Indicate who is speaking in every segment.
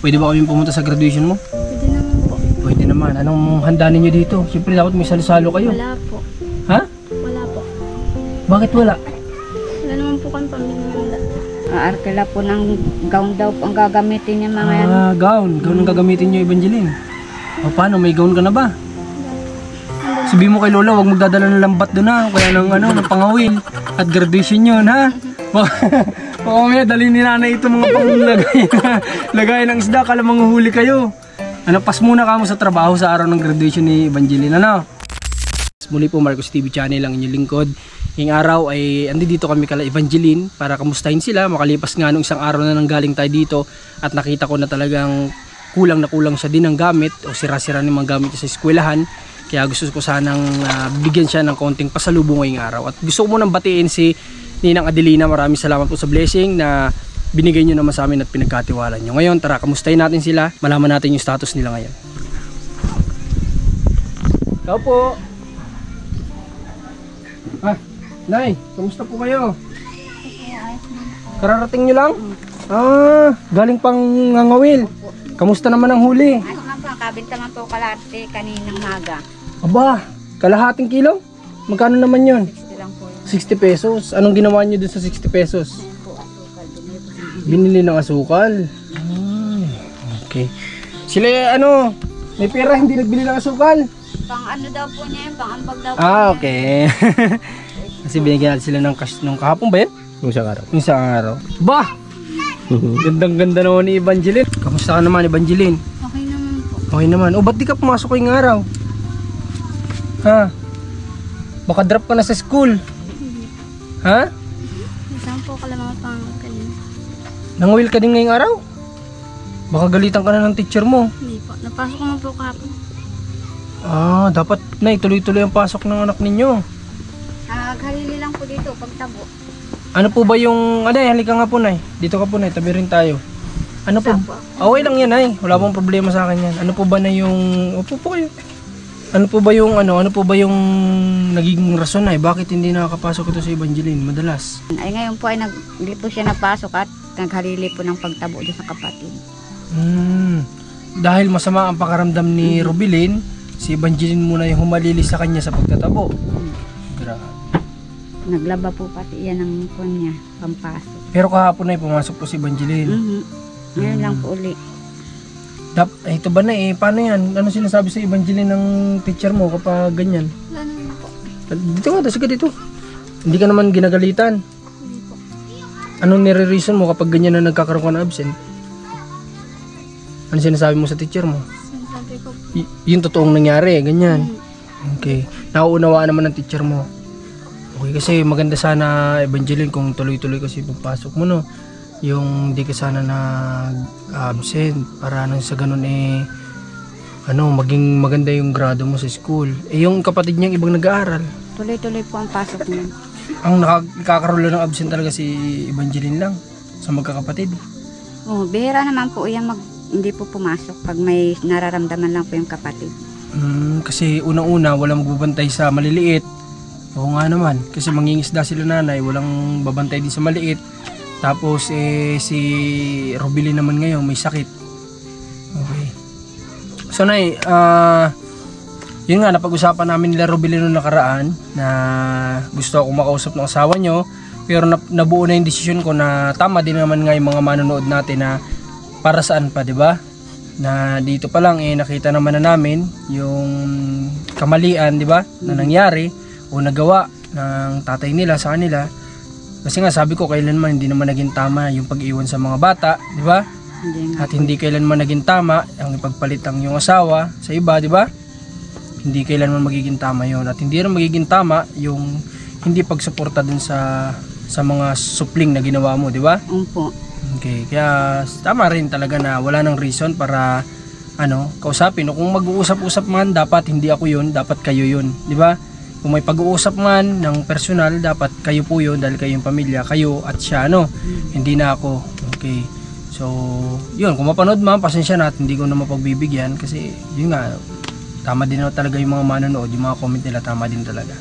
Speaker 1: Pwede ba kami pumunta sa graduation mo?
Speaker 2: Pwede naman po.
Speaker 1: Pwede naman. Anong handa ninyo dito? Siyempre dapat may salo-salo kayo.
Speaker 2: Wala po.
Speaker 1: Ha?
Speaker 2: Wala po.
Speaker 1: Bakit wala?
Speaker 2: Wala naman po kami pamilya.
Speaker 3: Arkela po ng gown daw po ang gagamitin niya mga yan.
Speaker 1: Gown. Gown ang gagamitin nyo, Evangeline. O paano? May gown ka na ba? Sabihin mo kay Lola, huwag magdadala ng lambat doon ha. Kaya ng pangawil. At graduation yun ha. Baka mamaya dali ni nanay ito mga panglagay ng isda. Kala manghuhuli kayo. Pas muna kamo sa trabaho sa araw ng graduation ni Evangeline. Muli po, Marcos TV Channel ang inyong lingkod. Ngayong araw ay andi dito kami kala Evangeline para kamustahin sila. Makalipas nga nung isang araw na nanggaling tayo dito at nakita ko na talagang kulang na kulang siya din ng gamit o sira-sira ng mga gamit sa eskwelahan. Kaya gusto ko sanang bigyan siya ng konting pasalubong ngayong araw. At gusto ko munang batiin si Ninang Adelina. Maraming salamat po sa blessing na binigay nyo naman sa amin at pinagkatiwalaan nyo. Ngayon, tara, kamustahin natin sila. Malaman natin yung status nila ngayon. Ikaw po. Nay, kamusta po kayo? Kararating nyo lang? Galing pang ngangawil. Kamusta naman ang huli?
Speaker 3: Ano nga po, nakabinta man po kalate kaninang maga.
Speaker 1: Aba, kalahating kilo? Magkano naman yun?
Speaker 3: 60 lang po yun.
Speaker 1: 60 pesos. Anong ginawa nyo dun sa 60 pesos? Binili ng asukal. Okay. Sila may pera hindi nagbili ng asukal.
Speaker 3: Pang ano daw po niya yun, pang ambag daw po
Speaker 1: Okay. Kasi binigyan natin sila ng cash nung kahapon ba yan?
Speaker 4: Yung isang araw.
Speaker 1: Yung isang araw. Bah! Gandang-ganda naman ni Evangeline. Kamusta ka naman, Evangeline?
Speaker 2: Okay naman po.
Speaker 1: Okay naman. Ba't di ka pumasok ngayong araw? Ha? Baka drop ka na sa school. Ha?
Speaker 2: Isang po kalamang pang kanina.
Speaker 1: Nangawil ka din ngayong araw? Baka galitan ka na ng teacher mo.
Speaker 2: Hindi po. Napasok ko naman po kahapon.
Speaker 1: Dapat na ituloy-tuloy ang pasok ng anak ninyo.
Speaker 3: Naghalili lang po dito, pagtabo.
Speaker 1: Ano po ba yung... halika nga po, Nay. Dito ka po, Nay. Tabi rin tayo. Ano po? Okay lang yan, Nay. Wala pong problema sa akin yan. Ano po ba na yung... Upo po kayo. Ano po ba yung nagiging rason, Nay? Bakit hindi nakakapasok ito sa Evangeline madalas?
Speaker 3: Ay ngayon po ay hindi po siya napasok at naghalili po ng pagtabo doon sa kapatid.
Speaker 1: Dahil masama ang pakaramdam ni Robilin, si Evangeline muna yung humalili sa kanya sa pagtatabo. Grabe.
Speaker 3: Naglaba po pati yan ng phone niya, pampasok.
Speaker 1: Pero kahapon na pumasok po si Evangeline.
Speaker 3: Ngayon lang po uli.
Speaker 1: Ito ba na paano yan? Ano sinasabi sa Evangeline ng teacher mo kapag ganyan?
Speaker 2: Wala naman po.
Speaker 1: Dito nga, sige dito. Hindi ka naman ginagalitan.
Speaker 2: Hindi po.
Speaker 1: Anong nire-reason mo kapag ganyan na nagkakaroon ka ng absent? Ano sinasabi mo sa teacher mo?
Speaker 2: Sinasabi ko po.
Speaker 1: Yung totoong nangyari, ganyan. Okay. Nauunawaan naman ng teacher mo. Okay, kasi maganda sana, Evangeline, kung tuloy-tuloy kasi pagpasok mo, no? Yung hindi ka sana nag-absent para nang sa ganun maging maganda yung grado mo sa school. Yung kapatid niyang ibang nag-aaral.
Speaker 3: Tuloy-tuloy po ang pasok niya.
Speaker 1: Ang nakakaroon ng absent talaga si Evangeline lang sa magkakapatid.
Speaker 3: Bihira naman po yan hindi po pumasok pag may nararamdaman lang po yung kapatid.
Speaker 1: Kasi unang-una walang magbabantay sa maliliit. Oo nga naman, kasi mangingisda sila nanay, walang babantay din sa maliit. Tapos si Robilin naman ngayon may sakit. Okay. So Nay, yun nga, napag-usapan namin nila Robilin noong nakaraan na gusto akong makausap ng asawa nyo. Pero nabuo na yung desisyon ko na tama din naman nga yung mga manonood natin na para saan pa, di ba? Na dito pa lang nakita naman na namin yung kamalian, di ba? Na nangyari o nagawa ng tatay nila sa kanila. Kasi nga sabi ko kailanman hindi naman naging tama yung pag-iwan sa mga bata, di ba? At hindi kailanman naging tama ang ipagpalit ang yung asawa sa iba, di ba? Hindi kailanman magiging tama yon. At hindi rin magiging tama yung hindi pagsuporta dun sa mga supling na ginawa mo, di ba?
Speaker 3: Opo.
Speaker 1: Okay, kaya tama rin talaga na wala nang reason para kausapin. O kung mag-uusap-usap man, dapat hindi ako yun, dapat kayo yun, di ba? Kung may pag-uusap man ng personal, dapat kayo po yun dahil kayo yung pamilya, kayo at siya, hindi na ako. Okay. So, yun, kung mapanood man, pasensya na at hindi ko na mapagbibigyan kasi yun nga, tama din na talaga yung mga manonood, yung mga comment nila, tama din talaga.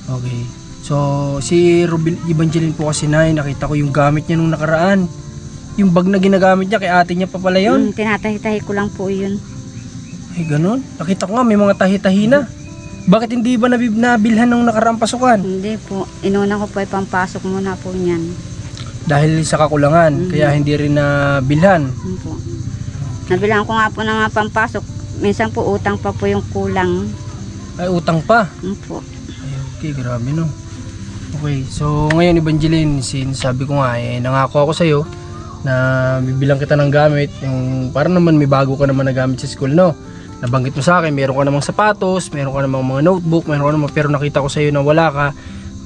Speaker 1: Okay. So, si Evangeline po kasi nakita ko yung gamit niya nung nakaraan. Yung bag na ginagamit niya kay ate niya pa pala yun.
Speaker 3: Tinatahi-tahi ko lang po yun.
Speaker 1: Ay, ganun. Nakita ko nga, may mga tahi-tahi na. Bakit hindi ba nabilhan nung nakaraang pasukan?
Speaker 3: Hindi po. Inuna ko po ay pampasok muna po niyan.
Speaker 1: Dahil sa kakulangan, kaya hindi rin nabilhan.
Speaker 3: Yun po. Nabilang ko nga po ng mga pampasok. Minsan po utang pa po yung kulang.
Speaker 1: Ay, utang pa.
Speaker 3: Yun po.
Speaker 1: Ay, okay, grabe no. Okay, so ngayon Evangeline, sabi ko nga, nangako ako sa'yo na bibilang kita ng gamit. Yung para naman may bago ka naman na gamit sa school, no? Nabanggit mo sa akin, meron ka namang sapatos, meron ka namang mga notebook, meron ka namang, pero nakita ko sa'yo na wala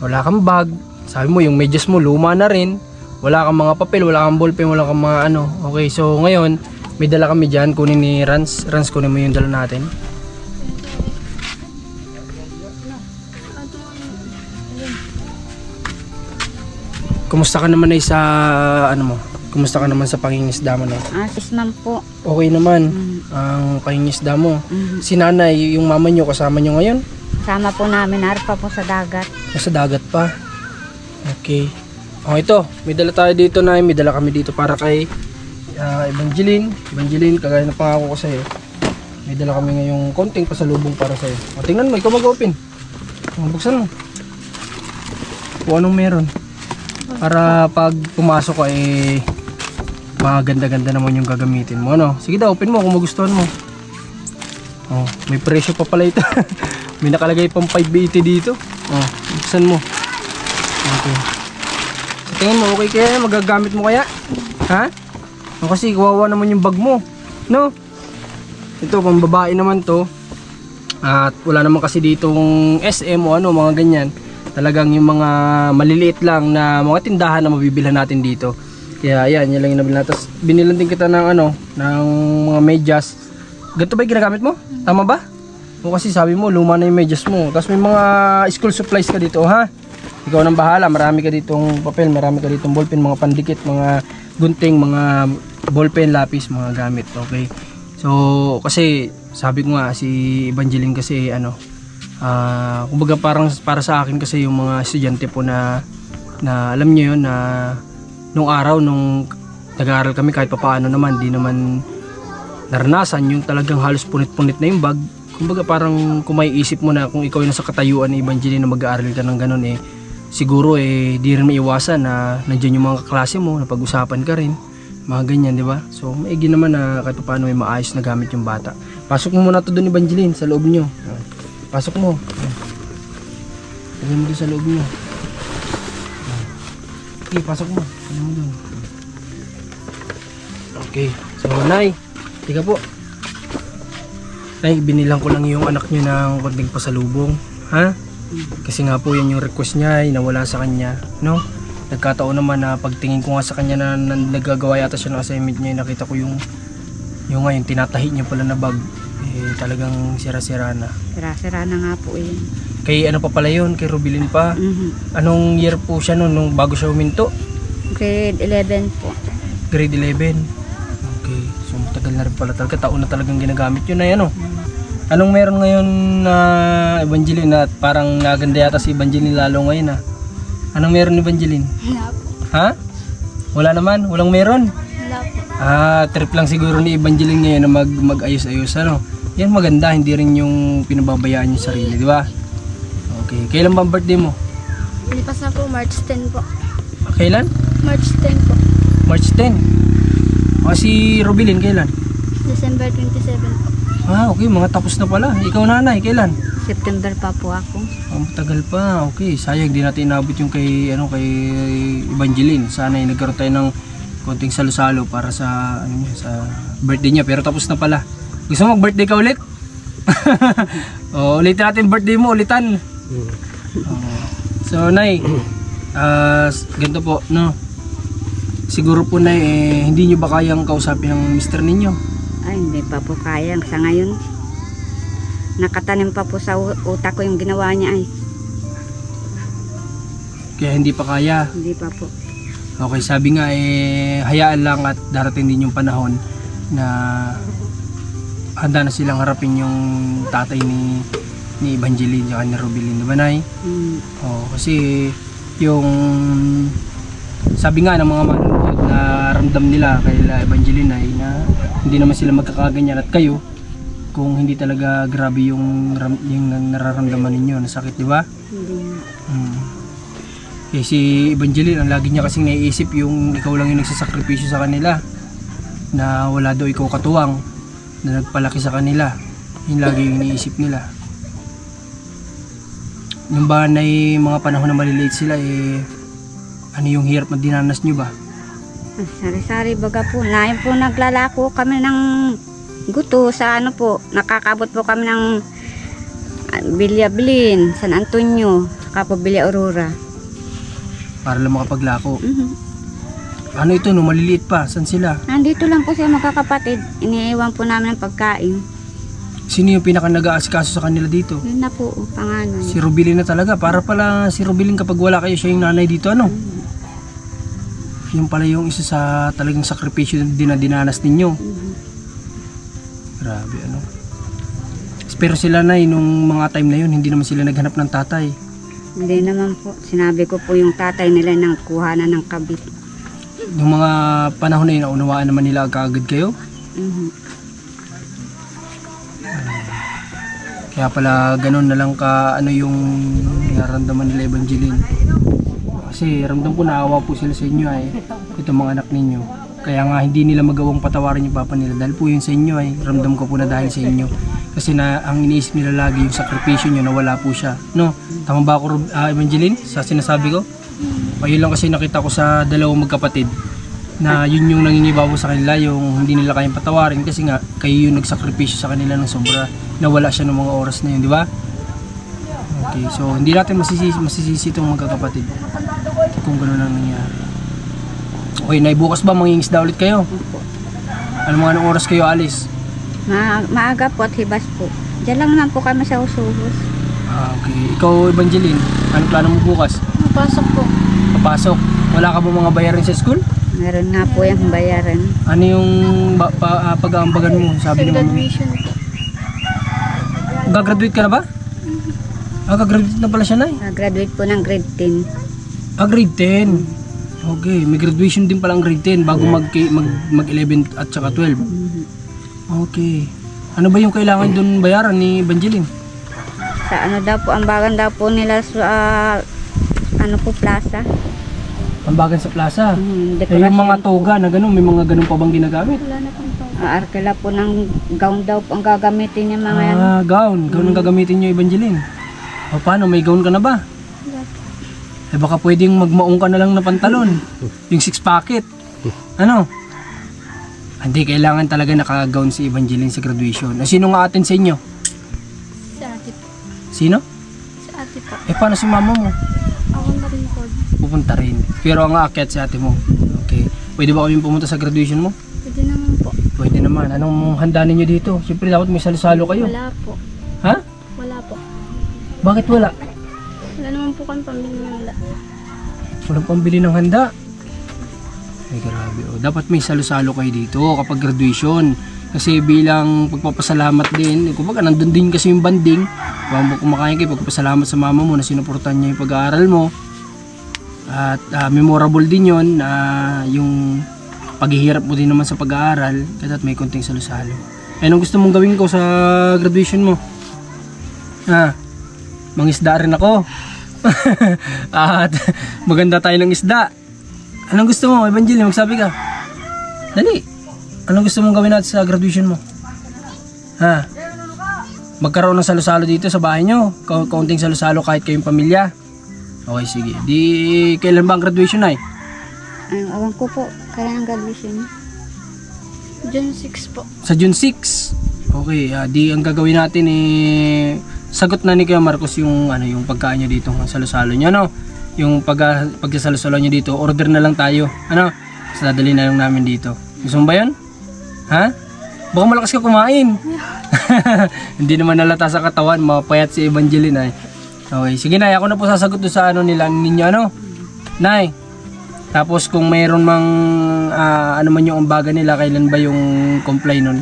Speaker 1: kang bag. Sabi mo, yung medyas mo, luma na rin. Wala kang mga papel, wala kang ballpen, wala kang mga ano. Okay, so ngayon, may dala kami dyan, kunin ni Rans. Rans, kunin mo yung dala natin. Kumusta ka naman ay sa ano mo? Kumusta ka naman sa pangingisda mo, no?
Speaker 3: Sis ma'am po.
Speaker 1: Okay naman ang pangingisda mo. Si nanay, yung mama nyo, kasama nyo ngayon?
Speaker 3: Sama po namin. Harap pa po sa dagat.
Speaker 1: Nasa dagat pa. Okay. Oh, ito, may dala tayo dito na, may dala kami dito para kay Evangeline. Evangeline, kagaya na pangako ko sa'yo. May dala kami ngayong konting pasalubong para sa'yo. O, tingnan mo, ikaw mag-open. Buksan mo. Kung anong meron. Para pag pumasok ka maganda-ganda naman yung gagamitin mo, ano? Sige daw, open mo kung magustuhan mo. Oh, may presyo pa pala ito. May nakalagay pang 580 dito. Oh, buksan mo. Okay. So, tingin mo, okay kaya? Magagamit mo kaya? Ha? O, kasi kawawa naman yung bag mo. No? Ito, pang babae naman to. At wala naman kasi ditong SM o ano, mga ganyan. Talagang yung mga maliliit lang na mga tindahan na mabibilhan natin dito. Kaya yan, yan lang yung nabili natin. Tapos binilan din kita ng ano, ng mga medyas. Ganito ba yung ginagamit mo? Tama ba? O kasi sabi mo, luma na yung medyas mo. Tapos may mga school supplies ka dito, ha? Ikaw nang bahala, marami ka ditong papel, marami ka ditong ballpen, mga pandikit, mga gunting, mga ballpen, lapis, mga gamit, okay? So, kasi sabi ko nga, si Evangeline kasi ano, kumbaga parang para sa akin kasi yung mga estudyante po na alam niyo yun na nung araw nung nag-aaral kami kahit papaano naman di naman naranasan yung talagang halos punit-punit na yung bag. Kumbaga parang kung may isip mo na kung ikaw yung nasa katayuan ni Evangeline na mag-aaral ka ng ganun siguro di rin maiwasan na nandiyan yung mga kaklase mo na pag-usapan ka rin mga ganyan, di ba? So maigi naman na kahit papaano may maayos na gamit yung bata. Pasok mo muna to doon, Evangeline, sa loob nyo. Pasok mo. Lagay mo doon sa loob nyo. Okay, pasok mo. Lagay mo doon. Okay. So, Nay, tika po. Nay, binilang ko lang yung anak nyo ng konting pasalubong. Ha? Kasi nga po yan yung request niya, nawala sa kanya. No? Nagkataon naman na pagtingin ko nga sa kanya na nagagawa yata siya ng assignment niya, nakita ko yung ngayon, tinatahi niya pala na bag. Talagang sira-sira na.
Speaker 3: Sira-sira na nga po yun.
Speaker 1: Kay ano pa pala yun? Kay Rubilin pa? Anong year po siya nun, nung bago siya huminto?
Speaker 3: Grade 11 po.
Speaker 1: Grade 11? Okay. So matagal na rin pala talaga. Taon na talagang ginagamit yun na yan, oh. Anong meron ngayon na Evangeline at parang naganda yata si Evangeline lalo ngayon, ah? Anong meron ni Evangeline?
Speaker 2: Wala po.
Speaker 1: Ha? Wala naman? Walang meron?
Speaker 2: Wala po.
Speaker 1: Trip lang siguro ni Evangeline ngayon na mag-ayos-ayos, ano? Yan maganda, hindi rin yung pinababayaan yung sarili, di ba? Okay. Kailan ba ang birthday mo?
Speaker 2: Lipas na po, March 10 po.
Speaker 1: Kailan?
Speaker 2: March 10 po.
Speaker 1: March 10. Si Rubilin, kailan?
Speaker 2: December 27 po.
Speaker 1: Okay. Mga tapos na pala. Ikaw, nanay, kailan?
Speaker 3: September pa po ako.
Speaker 1: Matagal pa. Okay. Sayang, di natin inabot yung kay Evangeline. Sana nagkaroon tayo ng konting salo-salo para sa sa birthday niya, pero tapos na pala. Gusto mo mag-birthday ka ulit? Ulitin natin birthday mo, ulitan. So, Nay, ganito po, no? Siguro po, Nay, hindi nyo ba kayang kausapin ng mister ninyo?
Speaker 3: Ay, hindi pa po kaya. Sa ngayon, nakatanim pa po sa utak ko yung ginawa niya ay.
Speaker 1: Kaya hindi pa kaya?
Speaker 3: Hindi pa po.
Speaker 1: Okay, sabi nga hayaan lang at darating din yung panahon na handa na silang harapin yung tatay ni Evangeline at ni Rubilin, di ba, Nay? Kasi yung sabi nga ng mga manonood naramdam nila kay Evangeline ay na hindi naman sila magkakaganyan, at kayo kung hindi talaga grabe yung nararamdaman ninyo na sakit, di ba?
Speaker 3: Hindi na.
Speaker 1: Eh, si Evangeline, ang lagi niya kasing naiisip yung ikaw lang yung nagsasakripisyo sa kanila, na wala daw ikaw katuwang na nagpalaki sa kanila. Yung lagi yung iniisip nila. Yung ba na mga panahon na maliliit sila, eh ano yung hirap na dinanas nyo ba?
Speaker 3: Sari-sari baga po. Nain po naglalako kami ng guto sa ano po. Nakakabot po kami ng Bilyabilin, San Antonio, saka po Bilya Aurora.
Speaker 1: Para lang makapaglako. Ano ito no, maliliit pa? Saan sila?
Speaker 3: Nandito lang po sila magkakapatid. Iniiwan po namin ang pagkain.
Speaker 1: Sino yung pinaka nag-aasikaso sa kanila dito?
Speaker 3: Yun na po, pangalan.
Speaker 1: Si Rubilin na talaga. Para pala si Rubilin kapag wala kayo, siya yung nanay dito, ano? Yung pala yung isa sa talagang sakripisyo din na dinanas ninyo. Grabe, ano? Pero sila na nung mga time na yun, hindi naman sila naghanap ng tatay.
Speaker 3: Hindi naman po. Sinabi ko po yung tatay nila nang kuhanan ng kabit.
Speaker 1: Yung mga panahon na yun, naunawaan naman nila kaagad kayo. Kaya pala ganun na lang ka ano yung nararamdaman nila Evangeline. Kasi ramdam ko naawa po sila sa inyo ay itong mga anak ninyo. Kaya nga hindi nila magawang patawarin yung papa nila dahil po yun sa inyo ay ramdam ko po na dahil sa inyo. Kasi na ang iniisip nila lagi yung sakripisyo nyo na wala po siya. No? Tama ba ako Evangeline sa sinasabi ko? Ayun lang kasi nakita ko sa dalawang magkapatid na yun yung nangingibabaw sa kanila, yung hindi nila kayang patawarin kasi nga kayo yung nagsakripisyo sa kanila ng sobra, nawala siya ng mga oras na yun, di ba? Okay, so hindi natin masisisi itong magkakapatid kung gano'n ang nangyari. Okay, naibukas ba mangingisda ulit kayo? Ano mga anong oras kayo alis?
Speaker 3: Maaga po at hibas po. Diyan lang naman po kami sa Usuhos.
Speaker 1: Okay, ikaw Evangeline, anong plano mo bukas?
Speaker 2: Napasok po.
Speaker 1: Papasok? Wala ka ba mga bayarin sa school?
Speaker 3: Meron nga po yung bayaran.
Speaker 1: Ano yung pag-aambagan mo? Sabi
Speaker 2: Sa
Speaker 1: ni Mami.
Speaker 2: graduation po.
Speaker 1: Gagraduate ka na ba? Gagraduate na pala siya, Nay.
Speaker 3: Graduate po ng grade 10.
Speaker 1: Grade 10. Okay, may graduation din pala ang grade 10 bago mag 11 at saka 12. Okay. Ano ba yung kailangan doon bayaran ni Evangeline?
Speaker 3: Sa ano daw po, ambagan daw po nila sa ano po, plaza.
Speaker 1: Ambagan sa plaza. Eh,
Speaker 3: Dekorasyon.
Speaker 1: yung mga toga na gano'n, may mga gano'n pa bang ginagamit?
Speaker 2: Wala na pong po.
Speaker 3: Arkela po ng gown daw po ang gagamitin niya mga yan.
Speaker 1: Gown. Gown ang gagamitin nyo, Evangeline. O paano, may gown ka na ba?
Speaker 2: Wala po.
Speaker 1: Eh baka pwedeng magmaong ka na lang na pantalon. Yung 6 pocket. Ano? Hindi, kailangan talaga naka-gown si Evangeline sa graduation. Sino nga atin sa inyo?
Speaker 2: Sa ate po.
Speaker 1: Sino?
Speaker 2: Sa ate po.
Speaker 1: Eh paano si mama mo?
Speaker 2: Ako na rin po.
Speaker 1: Pupunta rin. Pero ang aakyat si ate mo. Okay. Pwede ba kami pumunta sa graduation mo?
Speaker 2: Pwede naman po.
Speaker 1: Pwede naman. Anong handa ninyo dito? Siyempre dapat may salo-salo kayo.
Speaker 2: Wala po.
Speaker 1: Ha?
Speaker 2: Wala po.
Speaker 1: Bakit wala?
Speaker 2: Wala naman po kami pambili ng wala.
Speaker 1: Walang pambili ng handa. Ay grabe. Oh. Dapat may salo-salo kayo dito kapag graduation. Kasi bilang pagpapasalamat din, kumbaga nandun din kasi yung banding. Kung kumakain kayo, pagpapasalamat sa mama mo na sinuportan niya yung pag-aaral mo. At memorable din yun na yung paghihirap mo din naman sa pag-aaral. Kaya may konting salo-salo. Anong gusto mong gawin ko sa graduation mo? Mangisda rin ako. At maganda tayo ng isda. Anong gusto mo, Evangeline? Magsabi ka. Dali. Anong gusto mong gawin natin sa graduation mo? Magkaroon ng salo-salo dito sa bahay nyo. Kaunting salo-salo kahit kayong pamilya. Okay, sige. Di, kailan ba ang graduation ay?
Speaker 3: Awan ko po, kailan ang graduation niya?
Speaker 2: June 6 po.
Speaker 1: Sa June 6. Okay, di ang gagawin natin sagot na ni Kuya Marcos yung yung pagkain niya dito, ang salo-salo niya, no? Yung pagkasalo-salo niya dito, order na lang tayo. Ano? Sa dadali na lang namin dito. Gusto mo ba 'yon? Ha? Baka malakas ka kumain. Hindi naman nalata sa katawan, mapayat si Evangeline ay. Okay, sige Nay, ako na po sasagot doon sa ninyo, ano? Nay. Tapos kung mayroon mang ano man yung ambagan nila, kailan ba yung comply nun?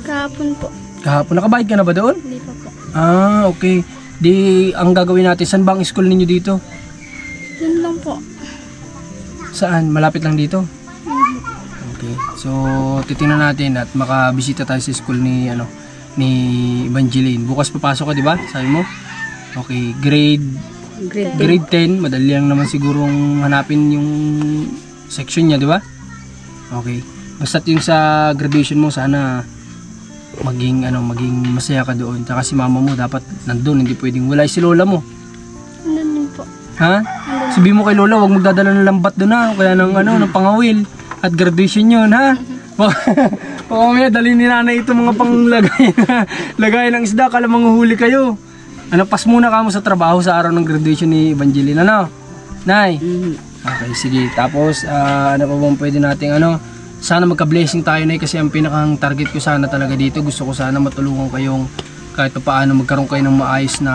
Speaker 2: Kahapon po.
Speaker 1: Kahapon, nakabayad ka na ba doon?
Speaker 2: Hindi pa po.
Speaker 1: Okay. Di, ang gagawin natin, saan ba ang school ninyo dito?
Speaker 2: Yun lang po.
Speaker 1: Saan? Malapit lang dito? Okay. So, titingnan natin at makabisita tayo sa school ni Evangeline. Bukas papasok ka, di ba? Sabi mo? Okay, grade 10. Madali lang naman sigurong hanapin yung section niya, di ba? Okay. Basta yung sa graduation mo, sana maging masaya ka doon. Tsaka si mama mo dapat nandun, hindi pwedeng wala si lola mo.
Speaker 2: Nandun po.
Speaker 1: Ha? Sabi mo kay lola, wag magdadala ng lambat doon ha, kaya ng pangawil at graduation yun ha. Baka mamaya dali ni nanay ito mga panglagay lagay ng isda, kala manghuhuli kayo. Pas muna ka mo sa trabaho sa araw ng graduation ni Evangeline, Nay? Okay, sige. Tapos, ano pa bang pwede nating sana magka-blessing tayo, Nay, kasi ang pinakang target ko sana talaga dito, gusto ko sana matulungan kayong kahit paano magkaroon kayo ng maayos na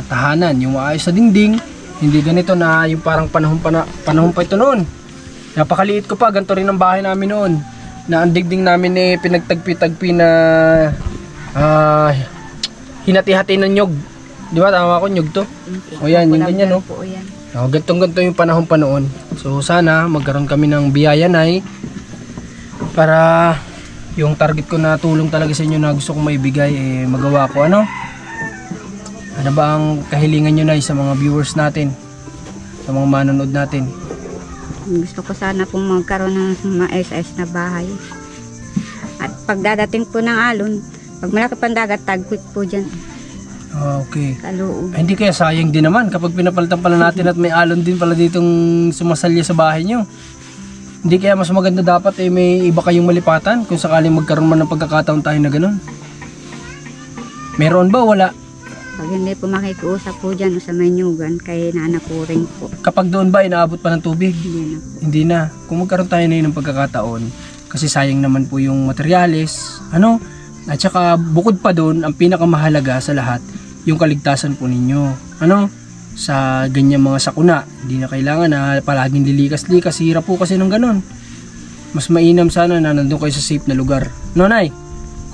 Speaker 1: tahanan, yung maayos na dingding, hindi ganito na yung parang panahon pa ito noon. Napakaliit ko pa, ganito rin ang bahay namin noon. Na ang dingding namin pinagtagpi-tagpi na hinati-hati ng nyog. Di ba? Tama ko, nyog to? O yan, yung ganyan, no? Gantong-ganto yung panahon pa noon. So sana magkaroon kami ng biyaya, Nay, para yung target ko na tulong talaga sa inyo na gusto kong maibigay, magawa ko. Ano ba ang kahilingan nyo, Nay, sa mga viewers natin, sa mga manonood natin?
Speaker 3: Gusto ko sana pong magkaroon ng maayos-ayos na bahay. At pagdadating po ng alon, pag malaki pang dagat, tagpit po dyan.
Speaker 1: Okay.
Speaker 3: Kaloob.
Speaker 1: Hindi kaya sayang din naman kapag pinapalitan pala natin at may alon din pala ditong sumasalya sa bahay nyo. Hindi kaya mas maganda dapat may iba kayong malipatan kung sakaling magkaroon man ng pagkakataon tayo na ganun. Meron ba? Wala?
Speaker 3: Pag hindi po makikiusap po dyan sa Manyugan, kay nanakuring po.
Speaker 1: Kapag doon ba, inaabot pa ng tubig?
Speaker 3: Hindi na.
Speaker 1: Hindi na. Kung magkaroon tayo na yun ng pagkakataon, kasi sayang naman po yung materyales, at saka bukod pa doon, ang pinakamahalaga sa lahat, yung kaligtasan po ninyo. Sa ganyan mga sakuna, hindi na kailangan na palaging lilikas-likas, hirap po kasi ng ganun. Mas mainam sana na nandun kayo sa safe na lugar. Nay?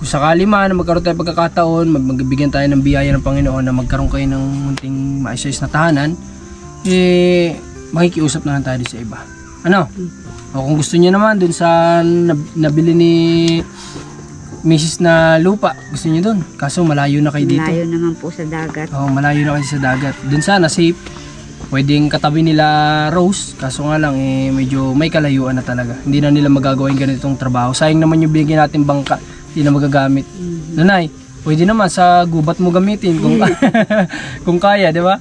Speaker 1: Kung sakali man magkaroon tayo pagkakataon, magbigyan tayo ng biyaya ng Panginoon na magkaroon kayo ng munting maayos na tahanan, makikiusap na lang tayo sa iba. O kung gusto niyo naman dun sa nabili ni Mrs. na lupa, gusto niyo dun. Kaso malayo na kayo dito.
Speaker 3: Malayo naman po sa dagat.
Speaker 1: Malayo na kayo sa dagat. Dun sana safe. Pwedeng katabi nila Rose, kaso nga lang medyo may kalayuan na talaga. Hindi na nila magagawa yung ganitong trabaho. Sayang naman yung bigyan natin bangka, hindi na magagamit. Nanay, pwede naman sa gubat mo gamitin kung kung kaya, di ba?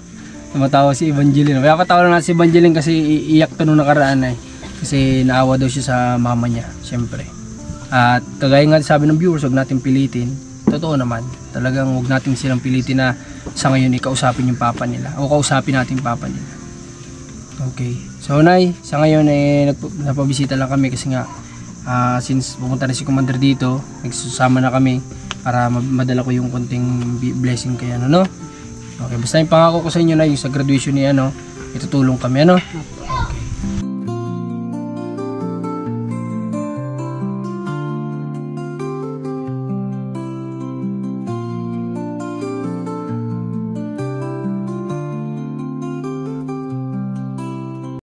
Speaker 1: Tumatawa si Evangeline. Kaya patawa na si Evangeline kasi iiyak to nung nakaraan kasi naawa daw siya sa mama niya, syempre. At kagaya nga sabi ng viewers, huwag natin pilitin. Totoo naman, talagang huwag natin silang pilitin na sa ngayon ikausapin yung papa nila o kausapin natin yung papa nila. Okay, so Nay, sa ngayon napabisita lang kami kasi nga since pumunta na si Commander dito, nagsusama na kami para madala ko yung konting blessing kay Okay, basta yung pangako ko sa inyo na yung sa graduation ni itutulong kami